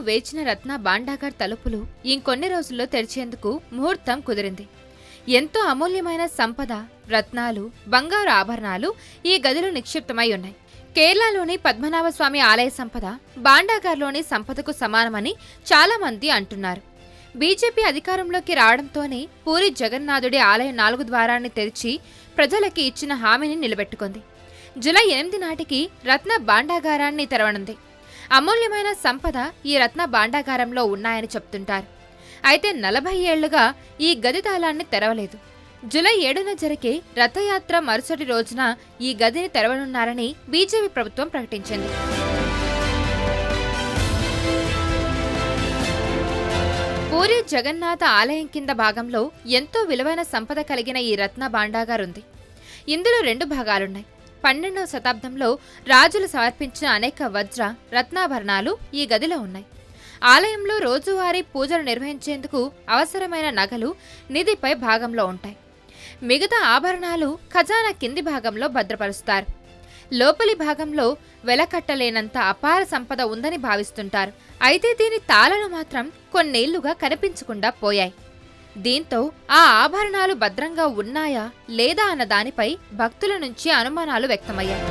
వేచిన రత్న భాండాగార్ తలుపులు ఇంకొన్ని రోజుల్లో తెరిచేందుకు ముహూర్తం కుదిరింది. ఎంతో అమూల్యమైన సంపద, రత్నాలు, బంగారు ఆభరణాలు ఈ గదిలో నిక్షిప్తమై ఉన్నాయి. కేరళలోని పద్మనాభస్వామి ఆలయ సంపద భాండాగార్లోని సంపదకు సమానమని చాలా మంది అంటున్నారు. బీజేపీ అధికారంలోకి రావడంతోనే పూరి జగన్నాథుడి ఆలయం 4 ద్వారాన్ని తెరిచి ప్రజలకి ఇచ్చిన హామీని నిలబెట్టుకుంది. జూలై 8 నాటికి రత్న భాండాగారాన్ని తెరవనుంది. అమూల్యమైన సంపద ఈ రత్న భాండాగారంలో ఉన్నాయని చెప్తుంటారు. అయితే 40 ఏళ్లుగా ఈ గది తాళాన్ని తెరవలేదు. జూలై 7న జరిగే రథయాత్ర మరుసటి రోజున ఈ గదిని తెరవనున్నారని బీజేపీ ప్రభుత్వం ప్రకటించింది. పూరి జగన్నాథ ఆలయం కింద భాగంలో ఎంతో విలువైన సంపద కలిగిన ఈ రత్న భాండాగార్ ఉంది. ఇందులో 2 భాగాలున్నాయి. 12వ శతాబ్దంలో రాజులు సమర్పించిన అనేక వజ్ర, రత్నాభరణాలు ఈ గదిలో ఉన్నాయి. ఆలయంలో రోజువారీ పూజలు నిర్వహించేందుకు అవసరమైన నగలు నిధిపై భాగంలో ఉంటాయి. మిగతా ఆభరణాలు ఖజానా కింది భాగంలో భద్రపరుస్తారు. లోపలి భాగంలో వెలకట్టలేనంత అపార సంపద ఉందని భావిస్తుంటారు. అయితే దీని తాళాలు మాత్రం కొన్నేళ్లుగా కనిపించకుండా పోయాయి. దీంతో ఆ ఆభరణాలు భద్రంగా ఉన్నాయా లేదా అన్న దానిపై భక్తుల నుంచి అనుమానాలు వ్యక్తమయ్యాయి.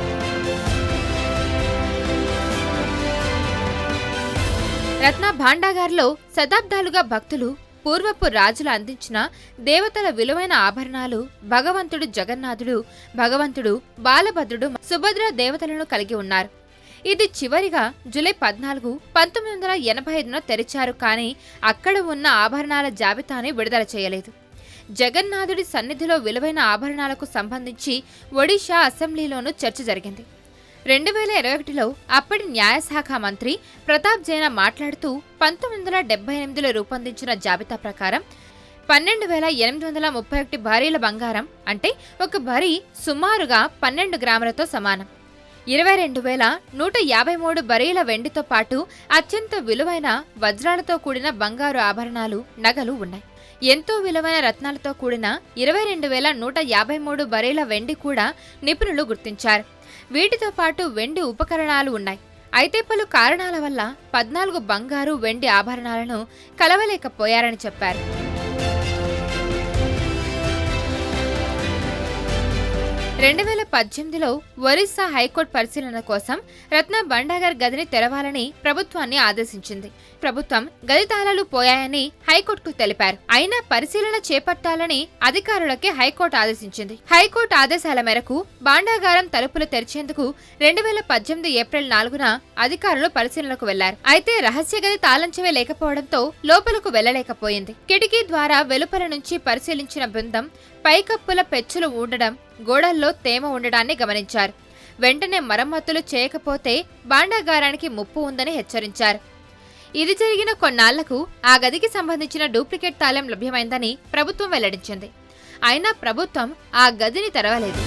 రత్న భాండాగార్లో శతాబ్దాలుగా భక్తులు పూర్వపు రాజులు అందించిన దేవతల విలువైన ఆభరణాలు, భగవంతుడు జగన్నాథుడు, భగవంతుడు బాలభద్రుడు, సుభద్ర దేవతలను కలిగి ఉన్నారు. ఇది చివరిగా జూలై 14, 1985న తెరిచారు. కానీ అక్కడ ఉన్న ఆభరణాల జాబితాని విడుదల చేయలేదు. జగన్నాథుడి సన్నిధిలో విలువైన ఆభరణాలకు సంబంధించి ఒడిషా అసెంబ్లీలోనూ చర్చ జరిగింది. 2021లో అప్పటి న్యాయశాఖ మంత్రి ప్రతాప్ జైనా మాట్లాడుతూ 1978లో రూపొందించిన జాబితా ప్రకారం 12,831 భరీల బంగారం, అంటే ఒక భరీ సుమారుగా 12 గ్రాములతో సమానం, 22,153 భరీల వెండితో పాటు అత్యంత విలువైన వజ్రాలతో కూడిన బంగారు ఆభరణాలు, నగలు ఉన్నాయి. ఎంతో విలువైన రత్నాలతో కూడిన 22,153 భరీల వెండి కూడా నిపుణులు గుర్తించారు. వీటితో పాటు వెండి ఉపకరణాలు ఉన్నాయి. అయితే పలు కారణాల వల్ల 14 బంగారు, వెండి ఆభరణాలను కలవలేకపోయారని చెప్పారు. లో ఒరిస్సా హైకోర్టు పరిశీలన కోసం రత్న భాండాగార్ గదిని తెరవాలని ప్రభుత్వాన్ని ఆదేశించింది. ప్రభుత్వం గది తాళాలు పోయాయని హైకోర్టుకు తెలిపారు. అయినా పరిశీలన చేపట్టాలని అధికారులకి హైకోర్టు ఆదేశించింది. హైకోర్టు ఆదేశాల మేరకు భాండాగారం తలుపులు తెరిచేందుకు 2018 ఏప్రిల్ 4న అధికారులు పరిశీలనకు వెళ్లారు. అయితే రహస్య గది తాళం చెవి లేకపోవడంతో లోపలకు వెళ్లలేకపోయింది. కిటికీ ద్వారా వెలుపల నుంచి పరిశీలించిన బృందం పైకప్పుల పెచ్చులు ఉండడం, గోడల్లో తేమ ఉండడాన్ని గమనించారు. వెంటనే మరమ్మతులు చేయకపోతే భాండాగారానికి ముప్పు ఉందని హెచ్చరించారు. ఇది జరిగిన కొన్నాళ్లకు ఆ గదికి సంబంధించిన డూప్లికేట్ తాళం లభ్యమైందని ప్రభుత్వం వెల్లడించింది. అయినా ప్రభుత్వం ఆ గదిని తెరవలేదు.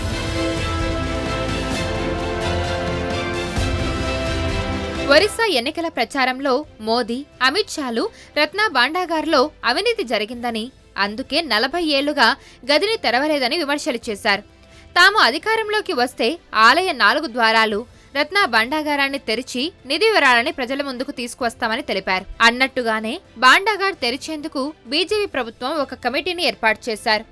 ఒరిస్సా ఎన్నికల ప్రచారంలో మోదీ, అమిత్ షాలు రత్న భాండాగార్లో అవినీతి జరిగిందని, అందుకే 40 ఏళ్లుగా గదిని తెరవలేదని విమర్శలు చేశారు. తాము అధికారంలోకి వస్తే ఆలయ 4 ద్వారాలు, రత్న భాండాగారాన్ని తెరిచి నిధి వివరాలని ప్రజల ముందుకు తీసుకువస్తామని తెలిపారు. అన్నట్టుగానే భాండాగార్ తెరిచేందుకు బీజేపీ ప్రభుత్వం ఒక కమిటీని ఏర్పాటు చేశారు.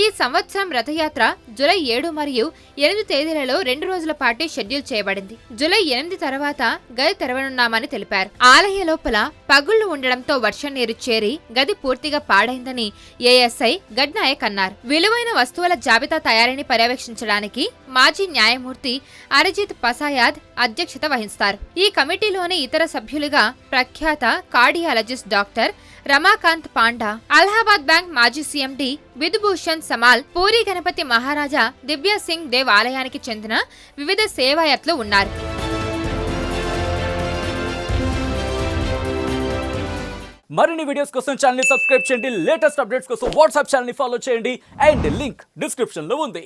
ఈ సంవత్సరం రథయాత్ర జూలై 7 మరియు 8 తేదీలలో 2 రోజుల పాటు షెడ్యూల్ చేయబడింది. జూలై 8 తర్వాత గది తెరవనున్నామని తెలిపారు. ఆలయ లోపల పగుళ్లు ఉండడంతో వర్షం నీరు చేరి గది పూర్తిగా పాడైందని ఏఎస్ఐ గడ్నాయక్ అన్నారు. విలువైన వస్తువుల జాబితా తయారీని పర్యవేక్షించడానికి మాజీ న్యాయమూర్తి అరిజిత్ పసాయాద్ అధ్యక్షత వహిస్తారు. ఈ కమిటీలోని ఇతర సభ్యులుగా ప్రఖ్యాత cardiologist doctor Ramakant Panda, Allahabad bank మాజీ సీఎండీ విధుభూషణ్ సమాల్, పూరి గణపతి మహారాజా దివ్య సింగ్ దేవ్ ఆలయానికి చెందిన వివిధ సేవాయత్లు ఉన్నారు. మరిన్ని వీడియోస్ కోసం ఛానల్ ని సబ్స్క్రైబ్ చేయండి. లేటెస్ట్ అప్డేట్స్ కోసం వాట్సాప్ ఛానల్ ని ఫాలో చేయండి. అండ్ లింక్ డిస్క్రిప్షన్ లో ఉంది.